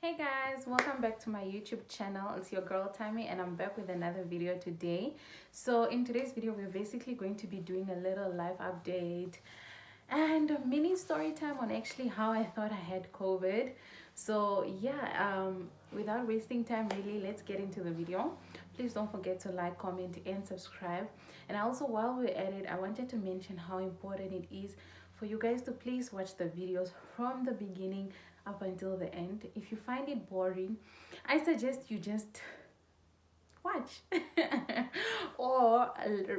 Hey guys, welcome back to my YouTube channel. It's your girl Tammy and I'm back with another video today. So in today's video, we're basically going to be doing a little life update and a mini story time on actually how I thought I had COVID. So yeah, without wasting time, really, let's get into the video. Please don't forget to like, comment and subscribe. And also, while we're at it, I wanted to mention how important it is for you guys to please watch the videos from the beginning up until the end. If you find it boring, I suggest you just watch or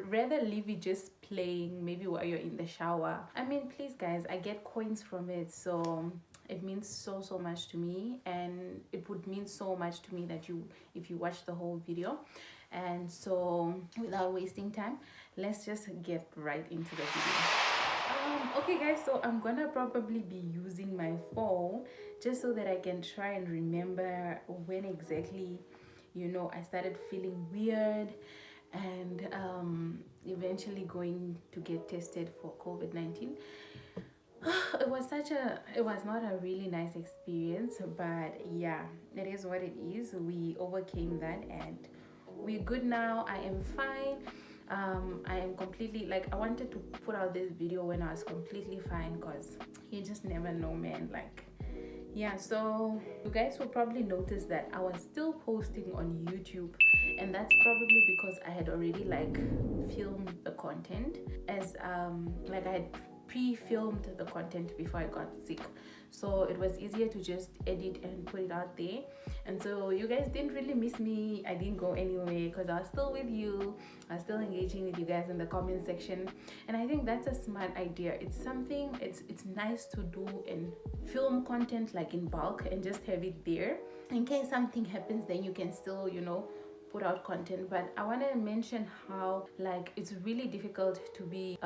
rather leave it just playing maybe while you're in the shower. I mean, please guys, I get coins from it, so it means so much to me, and it would mean so much to me that you if you watch the whole video. And so without wasting time, let's just get right into the video. Okay guys, so I'm gonna probably be using my phone just so that I can try and remember when exactly, I started feeling weird and eventually going to get tested for COVID-19. It was not a really nice experience, but yeah, it is what it is. We overcame that and we're good now. I am fine. I am completely, like, I wanted to put out this video when I was completely fine, because you just never know, man. Like, yeah, so you guys will probably notice that I was still posting on YouTube, and that's probably because I had already like filmed the content as like I had pre-filmed the content before I got sick, so it was easier to just edit and put it out there. And so you guys didn't really miss me. I didn't go anywhere because I was still with you. I was still engaging with you guys in the comment section, and I think that's a smart idea. It's something, it's nice to do and film content like in bulk and just have it there in case something happens. Then you can still put out content. But I want to mention how, like, it's really difficult to be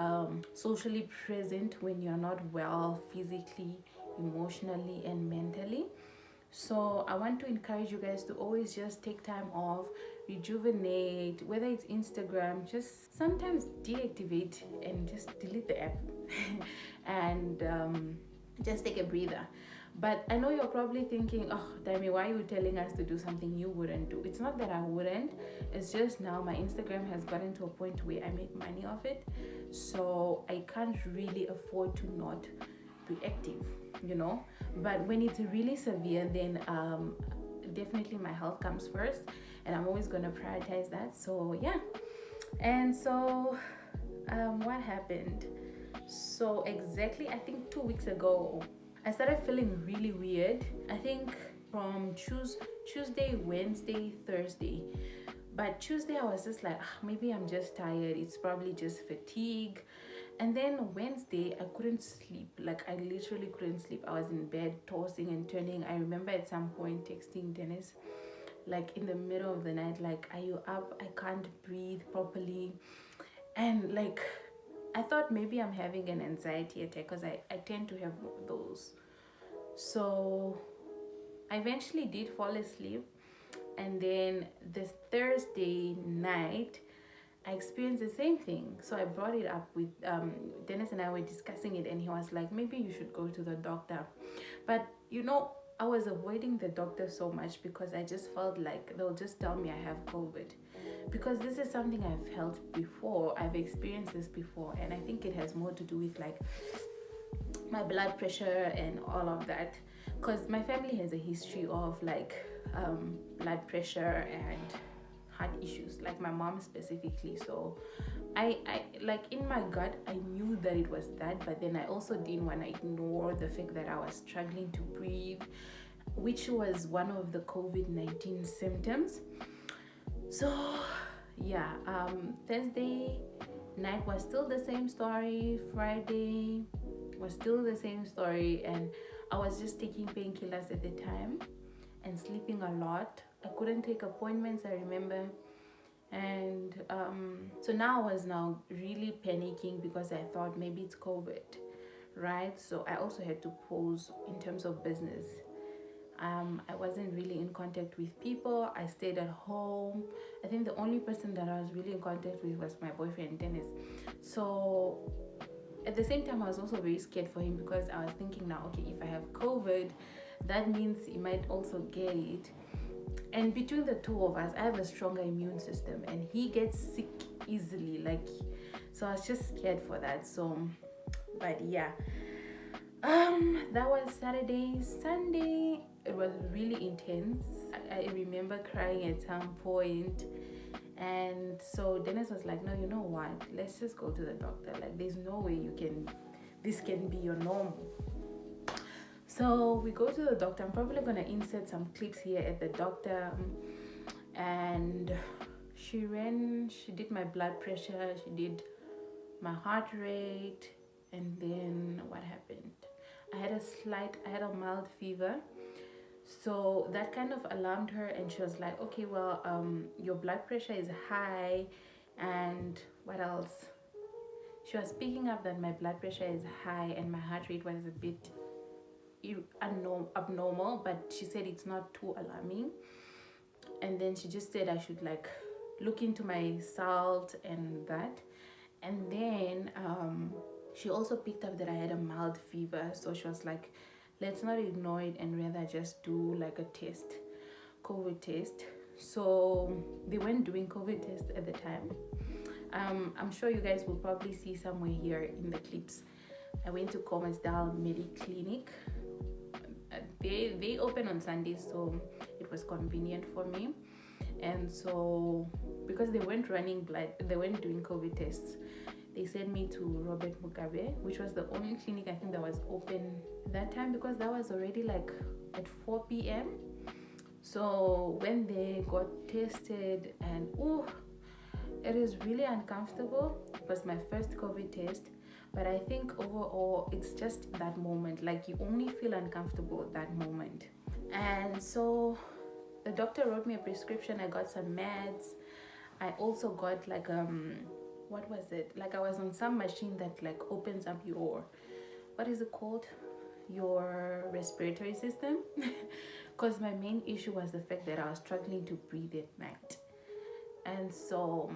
socially present when you're not well physically, emotionally and mentally. So I want to encourage you guys to always just take time off, rejuvenate, whether it's Instagram, just sometimes deactivate and just delete the app and just take a breather. But I know you're probably thinking, oh, Dami, why are you telling us to do something you wouldn't do? It's not that I wouldn't. It's just now my Instagram has gotten to a point where I make money off it. So I can't really afford to not be active. But when it's really severe, then definitely my health comes first. And I'm always going to prioritize that. So, yeah. And so what happened? So exactly, I think 2 weeks ago, I started feeling really weird. I think from Tuesday, Wednesday, Thursday. But Tuesday, I was just like, maybe I'm just tired. It's probably just fatigue. And then Wednesday, I couldn't sleep. Like, I literally couldn't sleep. I was in bed, tossing and turning. I remember at some point texting Dennis, like in the middle of the night, like, are you up? I can't breathe properly. And like, I thought maybe I'm having an anxiety attack, because I tend to have those. So I eventually did fall asleep. And then this Thursday night, I experienced the same thing. So I brought it up with Dennis, and I were discussing it, and he was like, maybe you should go to the doctor. But I was avoiding the doctor so much because I just felt like they'll just tell me I have COVID. Because this is something I've felt before, I've experienced this before, and I think it has more to do with like my blood pressure and all of that. Because my family has a history of like blood pressure and heart issues, like my mom specifically. So I like, in my gut, I knew that it was that, but then I also didn't want to ignore the fact that I was struggling to breathe, which was one of the COVID-19 symptoms. So yeah, Thursday night was still the same story. Friday was still the same story, and I was just taking painkillers at the time and sleeping a lot. I couldn't take appointments, I remember. And so now I was now really panicking because I thought maybe it's COVID, right? So I also had to pause in terms of business. I wasn't really in contact with people. I stayed at home. I think the only person that I was really in contact with was my boyfriend, Dennis. So at the same time, I was also very scared for him, because I was thinking now, okay, if I have COVID, that means he might also get it. And between the two of us, I have a stronger immune system and he gets sick easily, like, so I was just scared for that. So but yeah, that was Saturday. Sunday, it was really intense. I remember crying at some point. And so Dennis was like, no, you know what, let's just go to the doctor. Like, there's no way this can be your normal. So we go to the doctor. I'm probably gonna insert some clips here at the doctor. And she did my blood pressure, she did my heart rate, and then what happened? I had a mild fever. So that kind of alarmed her, and she was like, okay, well, your blood pressure is high, and what else? She was picking up that my blood pressure is high and my heart rate was a bit abnormal, but she said it's not too alarming. And then she just said I should like look into my salt and that. And then she also picked up that I had a mild fever, so she was like, let's not ignore it and rather just do like a COVID test. So they weren't doing COVID tests at the time. I'm sure you guys will probably see somewhere here in the clips. I went to Commersdal Mediclinic. They open on Sundays, so it was convenient for me. And so because they weren't doing COVID tests, they sent me to Robert Mugabe, which was the only clinic I think that was open that time, because that was already like at 4 p.m. So when they got tested, and it is really uncomfortable. It was my first COVID test, but I think overall it's just that moment, like you only feel uncomfortable at that moment. And so the doctor wrote me a prescription. I got some meds. I also got like what was it? Like I was on some machine that like opens up your, what is it called? Your respiratory system. Because my main issue was the fact that I was struggling to breathe at night. And so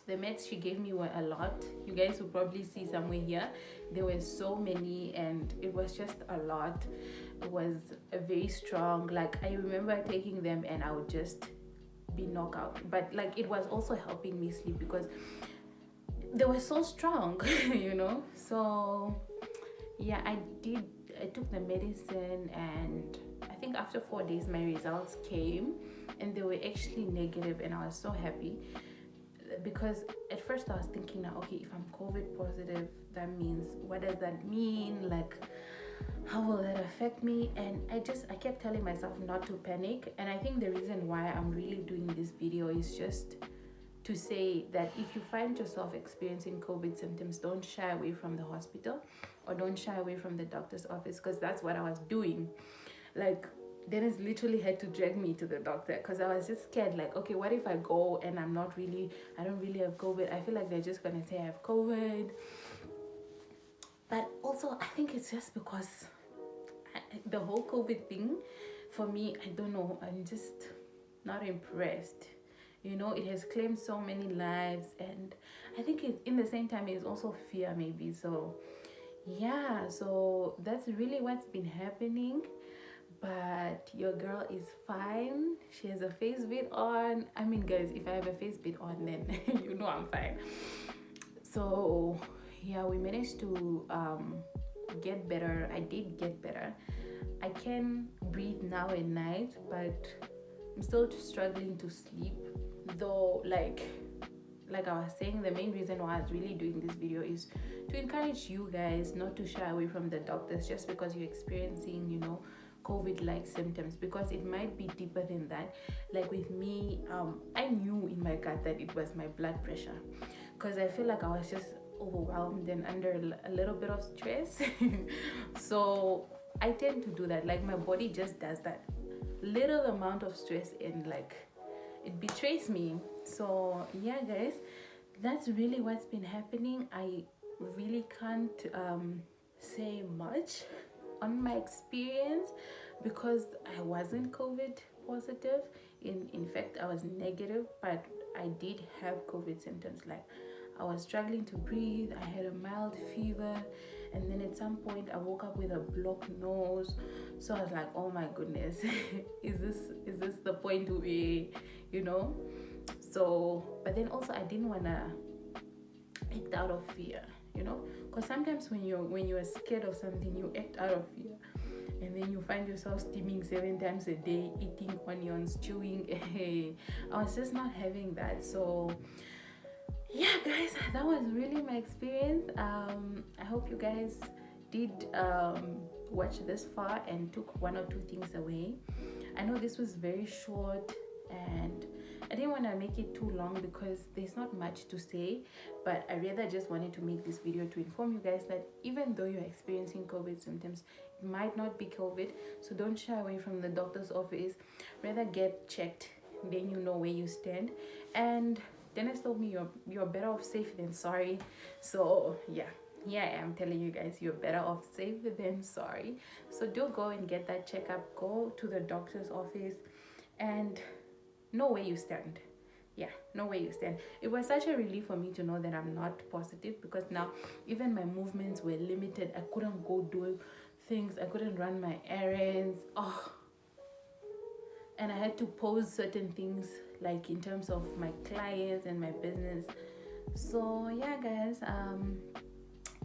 the meds she gave me were a lot. You guys will probably see somewhere here. There were so many and it was just a lot. It was a very strong, like I remember taking them and I would just be knocked out. But like it was also helping me sleep because they were so strong, you know. So yeah, I took the medicine, and I think after 4 days my results came and they were actually negative, and I was so happy. Because at first I was thinking, now, okay, if I'm COVID positive, that means, what does that mean? Like, how will that affect me? And I kept telling myself not to panic. And I think the reason why I'm really doing this video is just to say that if you find yourself experiencing COVID symptoms, don't shy away from the hospital or don't shy away from the doctor's office, because that's what I was doing. Like, Dennis literally had to drag me to the doctor because I was just scared. Like, okay, what if I go and I don't really have COVID? I feel like they're just gonna say I have COVID. But also, I think it's just because the whole COVID thing, for me, I don't know, I'm just not impressed. You know, it has claimed so many lives, and I think in the same time it's also fear maybe. So yeah, so that's really what's been happening. But your girl is fine. She has a face bit on. I mean, guys, if I have a face bit on, then you know I'm fine. So yeah, we managed to get better. I did get better. I can breathe now at night, but I'm still struggling to sleep. Though, like I was saying, the main reason why I was really doing this video is to encourage you guys not to shy away from the doctors just because you're experiencing, you know, COVID-like symptoms, because it might be deeper than that. Like with me, I knew in my gut that it was my blood pressure, because I feel like I was just overwhelmed and under a little bit of stress. So I tend to do that. Like my body just does that little amount of stress and like it betrays me. So yeah, guys, that's really what's been happening. I really can't say much on my experience because I wasn't COVID positive. In fact, I was negative, but I did have COVID symptoms. Like I was struggling to breathe, I had a mild fever, and then at some point I woke up with a blocked nose. So I was like, oh my goodness, is this the point where, you know? So, but then also I didn't want to act out of fear, you know, because sometimes when you're scared of something, you act out of fear, and then you find yourself steaming 7 times a day, eating onions, chewing. I was just not having that. So yeah, guys, that was really my experience. I hope you guys did watch this far and took 1 or 2 things away. I know this was very short, and I didn't want to make it too long because there's not much to say, but I rather just wanted to make this video to inform you guys that even though you're experiencing COVID symptoms, it might not be COVID. So don't shy away from the doctor's office. Rather get checked, then you know where you stand. And Dennis told me you're better off safe than sorry. So yeah, here I am telling you guys, you're better off safe than sorry. So do go and get that checkup. Go to the doctor's office and know where you stand. Yeah, know where you stand. It was such a relief for me to know that I'm not positive, because now even my movements were limited. I couldn't go do things, I couldn't run my errands. And I had to pose certain things, like in terms of my clients and my business. So yeah, guys,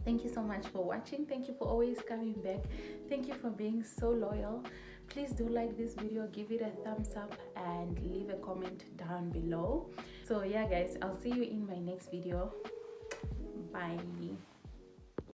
thank you so much for watching. Thank you for always coming back. Thank you for being so loyal. Please do like this video, give it a thumbs up, and leave a comment down below. So yeah, guys, I'll see you in my next video. Bye.